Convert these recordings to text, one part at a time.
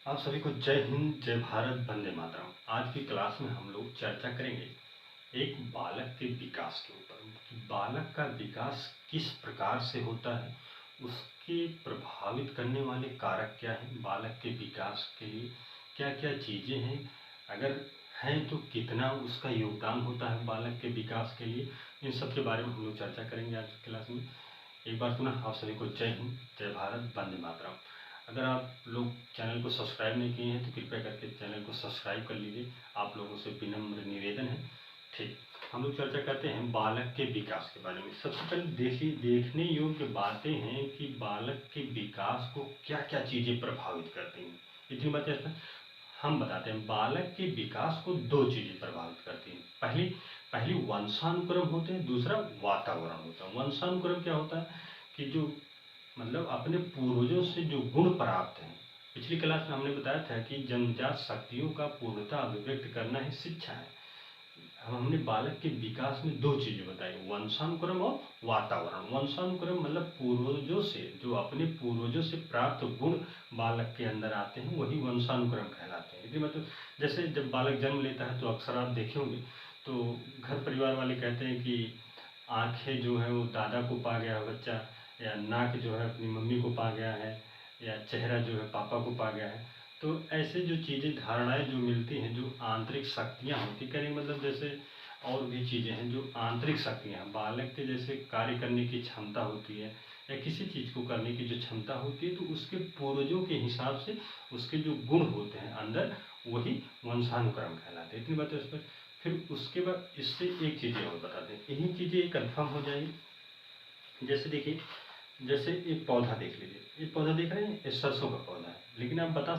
आप सभी को जय हिंद, जय भारत, वंदे मातरम। आज की क्लास में हम लोग चर्चा करेंगे एक बालक के विकास के ऊपर कि बालक का विकास किस प्रकार से होता है, उसके प्रभावित करने वाले कारक क्या हैं, बालक के विकास के लिए क्या क्या चीज़ें हैं, अगर हैं तो कितना उसका योगदान होता है बालक के विकास के लिए। इन सब के बारे में हम लोग चर्चा करेंगे आज की क्लास में। एक बार पुनः आप सभी को जय हिंद, जय भारत, वंदे मातरम। अगर आप लोग चैनल को सब्सक्राइब नहीं किए हैं तो कृपया करके चैनल को सब्सक्राइब कर लीजिए। आप लोगों से विनम्र निवेदन है। ठीक, हम लोग चर्चा करते हैं बालक के विकास के बारे में। सबसे पहले देखिए, देखने योग्य बातें हैं कि बालक के विकास को क्या क्या चीज़ें प्रभावित करती हैं। इतनी बातें हम बताते हैं। बालक के विकास को दो चीज़ें प्रभावित करती हैं। पहली वंशानुक्रम होते हैं, दूसरा वातावरण होता है। वंशानुक्रम क्या होता है कि जो मतलब अपने पूर्वजों से जो गुण प्राप्त हैं। पिछली क्लास में हमने बताया था कि जन्मजात शक्तियों का पूर्णतः अभिव्यक्त करना ही शिक्षा है। हमने बालक के विकास में दो चीजें बताई, वंशानुक्रम और वातावरण। वंशानुक्रम मतलब पूर्वजों से, जो अपने पूर्वजों से प्राप्त गुण बालक के अंदर आते हैं वही वंशानुक्रम कहलाते हैं। यदि मतलब जैसे जब बालक जन्म लेता है तो अक्सर आप देखे होंगे तो घर परिवार वाले कहते हैं कि आंखें जो है वो दादा को पा गया बच्चा, या नाक जो है अपनी मम्मी को पा गया है, या चेहरा जो है पापा को पा गया है। तो ऐसे जो चीज़ें, धारणाएं जो मिलती हैं, जो आंतरिक शक्तियाँ होती, कहने मतलब जैसे और भी चीज़ें हैं जो आंतरिक शक्तियाँ बालक के जैसे कार्य करने की क्षमता होती है, या किसी चीज़ को करने की जो क्षमता होती है, तो उसके पूर्वजों के हिसाब से उसके जो गुण होते हैं अंदर, वही वंशानुक्रम कहलाते हैं। इतनी बातें उस पर। फिर उसके बाद इससे एक चीज़ें और बताते हैं, यही चीज़ें कन्फर्म हो जाएगी। जैसे देखिए, जैसे एक पौधा देख लीजिए, ये पौधा देख रहे हैं, ये सरसों का पौधा है, लेकिन आप बता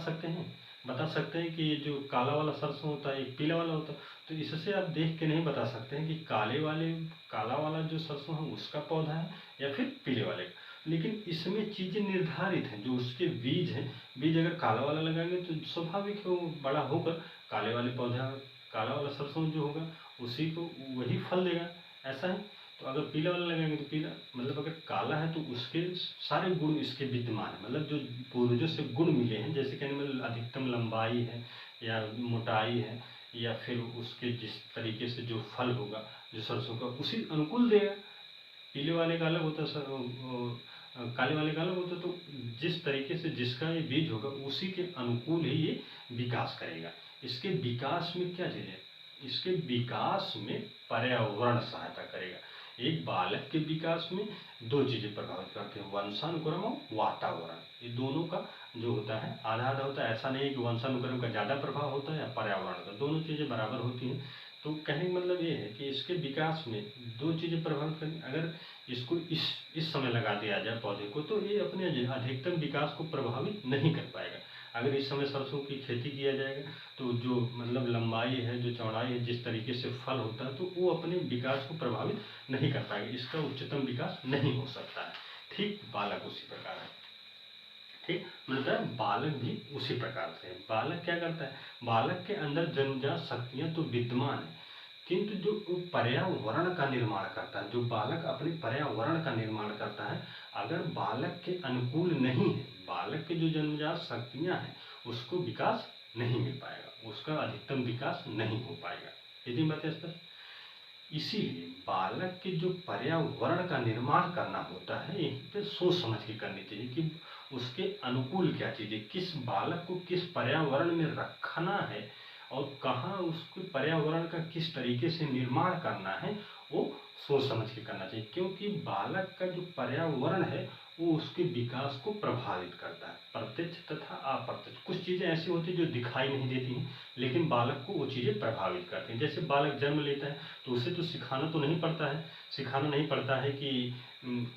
सकते हैं कि ये जो काला वाला सरसों होता है एक पीला वाला होता है। तो इससे आप देख के नहीं बता सकते हैं कि काला वाला जो सरसों है उसका पौधा है या फिर पीले वाले का। लेकिन इसमें चीज़ें निर्धारित हैं, जो उसके बीज हैं। बीज अगर काला वाला लगाएंगे तो स्वाभाविक है वो बड़ा होकर काले वाले पौधा, काला वाला सरसों जो होगा उसी को वही फल देगा। ऐसा है। तो अगर पीला वाला लगाएंगे तो पीला, मतलब अगर काला है तो उसके सारे गुण इसके विद्यमान है, मतलब जो पूर्वजों से गुण मिले हैं, जैसे कहने मतलब अधिकतम लंबाई है या मोटाई है, या फिर उसके जिस तरीके से जो फल होगा जो सरसों का उसी अनुकूल देगा। पीले वाले का अलग होता है काले वाले का अलग होता है। तो जिस तरीके से जिसका ये बीज होगा उसी के अनुकूल ही ये विकास करेगा। इसके विकास में क्या चीज़ है, इसके विकास में पर्यावरण सहायता करेगा। एक बालक के विकास में दो चीज़ें प्रभावित करती हैं, वंशानुक्रम और वातावरण। ये दोनों का जो होता है आधा आधा होता है। ऐसा नहीं है कि वंशानुक्रम का ज़्यादा प्रभाव होता है या पर्यावरण का, दोनों चीज़ें बराबर होती हैं। तो कहने का मतलब ये है कि इसके विकास में दो चीज़ें प्रभावित करेंगी। अगर इसको इस समय लगा दिया जाए पौधे को तो ये अपने अधिकतम विकास को प्रभावित नहीं कर पाएगा। अगर इस समय सरसों की खेती किया जाएगा तो जो मतलब लंबाई है, जो चौड़ाई है, जिस तरीके से फल होता है, तो वो अपने विकास को प्रभावित नहीं कर पाएगा, इसका उच्चतम विकास नहीं हो सकता है। ठीक, बालक उसी प्रकार है। ठीक, मतलब बालक भी उसी प्रकार से है। बालक क्या करता है, बालक के अंदर जन्मजात शक्तियां तो विद्यमान है, किंतु जो पर्यावरण का निर्माण करता है, जो बालक अपने पर्यावरण का निर्माण करता है, अगर बालक के अनुकूल नहीं है, बालक के जो जन्मजात शक्तियां हैं उसको विकास नहीं मिल पाएगा, उसका अधिकतम विकास नहीं हो पाएगा। यदि बात स्पष्ट। इसीलिए बालक के जो पर्यावरण का निर्माण करना होता है, यहीं पे सोच समझ के करनी चाहिए कि उसके अनुकूल क्या चीज़ें, किस बालक को किस पर्यावरण में रखना है और कहाँ उसके पर्यावरण का किस तरीके से निर्माण करना है, वो सोच समझ के करना चाहिए। क्योंकि बालक का जो पर्यावरण है वो उसके विकास को प्रभावित करता है, प्रत्यक्ष तथा अप्रत्यक्ष। कुछ चीज़ें ऐसी होती हैं जो दिखाई नहीं देती हैं, लेकिन बालक को वो चीज़ें प्रभावित करती हैं। जैसे बालक जन्म लेता है तो उसे तो सिखाना तो नहीं पड़ता है, सिखाना नहीं पड़ता है कि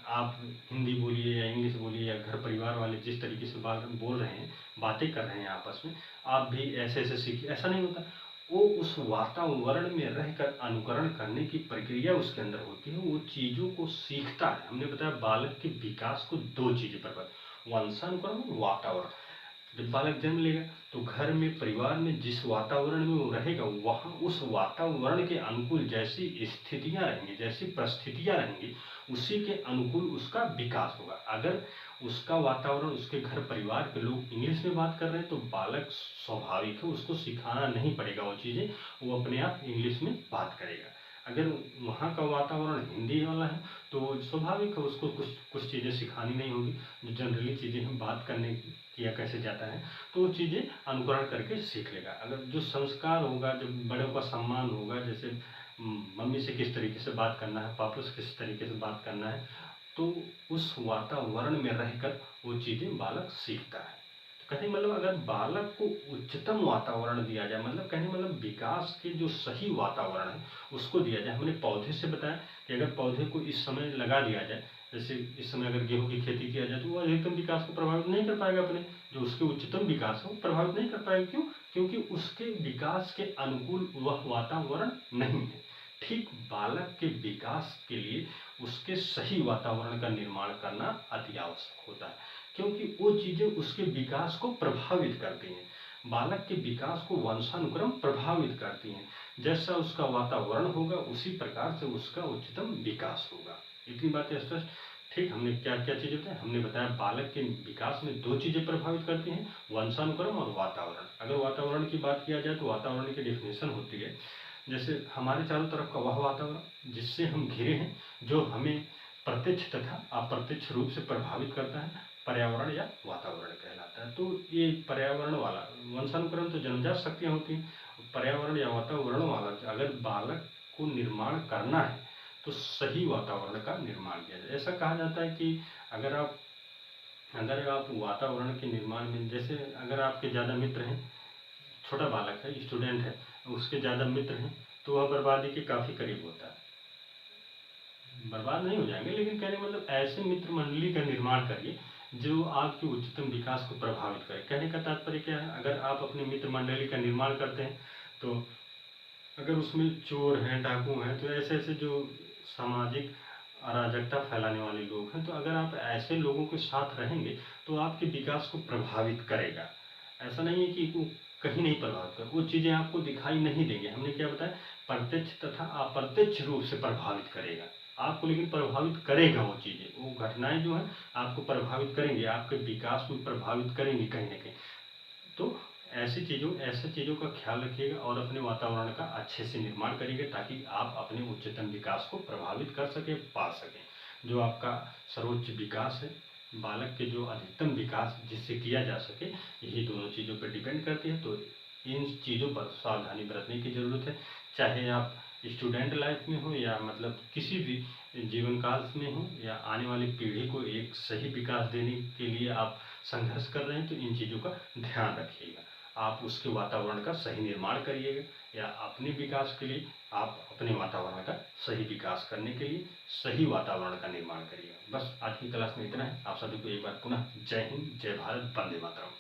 आप हिंदी बोलिए या इंग्लिश बोलिए, या घर परिवार वाले जिस तरीके से बालक बोल रहे हैं, बातें कर रहे हैं आपस में, आप भी ऐसे ऐसे सीखिए, ऐसा नहीं होता। वो उस वातावरण में रहकर अनुकरण करने की प्रक्रिया उसके अंदर होती है, वो चीज़ों को सीखता है। हमने बताया बालक के विकास को दो चीज़ें पर, वंशानुक्रम और वातावरण। जब बालक जन्म लेगा तो घर में, परिवार में जिस वातावरण में वो रहेगा, वहाँ उस वातावरण के अनुकूल जैसी स्थितियाँ रहेंगी, जैसी परिस्थितियाँ रहेंगी, उसी के अनुकूल उसका विकास होगा। अगर उसका वातावरण, उसके घर परिवार के लोग इंग्लिश में बात कर रहे हैं, तो बालक स्वाभाविक है, उसको सिखाना नहीं पड़ेगा वो चीज़ें, वो अपने आप इंग्लिश में बात करेगा। अगर वहाँ का वातावरण हिंदी वाला है तो स्वाभाविक है उसको कुछ कुछ चीज़ें सिखानी नहीं होगी, जो जनरली चीज़ें हम बात करने किया कैसे जाता है तो वो चीज़ें अनुकरण करके सीख लेगा। अगर जो संस्कार होगा, जो बड़ों का सम्मान होगा, जैसे मम्मी से किस तरीके से बात करना है, पापा से किस तरीके से बात करना है, तो उस वातावरण में रहकर वो चीज़ें बालक सीखता है। तो कहने मतलब अगर बालक को उच्चतम वातावरण दिया जाए, मतलब कहने मतलब विकास के जो सही वातावरण है उसको दिया जाए। हमने पौधे से बताया कि अगर पौधे को इस समय लगा दिया जाए, जैसे इस समय अगर गेहूं की खेती किया जाए तो वो अधिकतम विकास को प्रभावित नहीं कर पाएगा, अपने जो उसके उच्चतम विकास है वो प्रभावित नहीं कर पाएगा। क्यों? क्योंकि उसके विकास के अनुकूल वह वातावरण नहीं है। ठीक बालक के विकास के लिए उसके सही वातावरण का निर्माण करना अति आवश्यक होता है, क्योंकि वो चीज़ें उसके विकास को प्रभावित करती हैं। बालक के विकास को वंशानुक्रम प्रभावित करती हैं। जैसा उसका वातावरण होगा उसी प्रकार से उसका उच्चतम विकास होगा। इतनी बातें स्पष्ट। ठीक, हमने क्या क्या चीज़ें बताई? हमने बताया बालक के विकास में दो चीज़ें प्रभावित करती हैं, वंशानुक्रम और वातावरण। अगर वातावरण की बात किया जाए तो वातावरण की डेफिनेशन होती है, जैसे हमारे चारों तरफ का वह वातावरण जिससे हम घिरे हैं, जो हमें प्रत्यक्ष तथा अप्रत्यक्ष रूप से प्रभावित करता है, पर्यावरण या वातावरण कहलाता है। तो ये पर्यावरण वाला, वंशानुक्रम तो जन्मजात शक्तियाँ होती हैं, पर्यावरण या वातावरण वाला अगर बालक को निर्माण करना है तो सही वातावरण का निर्माण किया जाए। ऐसा कहा जाता है कि अगर आप वातावरण के निर्माण में, जैसे अगर आपके ज़्यादा मित्र हैं, छोटा बालक है, स्टूडेंट है, उसके ज़्यादा मित्र हैं, तो वह बर्बादी के काफ़ी करीब होता है। बर्बाद नहीं हो जाएंगे, लेकिन कहने मतलब ऐसे मित्र मंडली का निर्माण करिए जो आपके उच्चतम विकास को प्रभावित करे। कहने का तात्पर्य क्या है? अगर आप अपने मित्र मंडली का निर्माण करते हैं तो अगर उसमें चोर हैं, डाकू हैं, तो ऐसे ऐसे जो सामाजिक अराजकता फैलाने वाले लोग हैं, तो अगर आप ऐसे लोगों के साथ रहेंगे तो आपके विकास को प्रभावित करेगा। ऐसा नहीं है कि वो कहीं नहीं प्रभावित कर, वो चीज़ें आपको दिखाई नहीं देंगे। हमने क्या बताया? प्रत्यक्ष तथा अप्रत्यक्ष रूप से प्रभावित करेगा आपको, लेकिन प्रभावित करेगा वो चीज़ें, वो घटनाएं जो हैं आपको प्रभावित करेंगे, आपके विकास को प्रभावित करेंगी कहीं ना कहीं। तो ऐसे चीज़ों का ख्याल रखिएगा और अपने वातावरण का अच्छे से निर्माण करिएगा, ताकि आप अपने उच्चतम विकास को प्रभावित कर सकें, पा सकें। जो आपका सर्वोच्च विकास है, बालक के जो अधिकतम विकास जिससे किया जा सके, यही दोनों चीज़ों पर डिपेंड करती है। तो इन चीज़ों पर सावधानी बरतने की ज़रूरत है, चाहे आप स्टूडेंट लाइफ में हो या मतलब किसी भी जीवन काल में हो, या आने वाली पीढ़ी को एक सही विकास देने के लिए आप संघर्ष कर रहे हैं, तो इन चीज़ों का ध्यान रखिएगा। आप उसके वातावरण का सही निर्माण करिएगा, या अपने विकास के लिए आप अपने वातावरण का सही विकास करने के लिए सही वातावरण का निर्माण करिएगा। बस आज की क्लास में इतना है। आप सभी को एक बार पुनः जय हिंद, जय भारत, वंदे मातरम।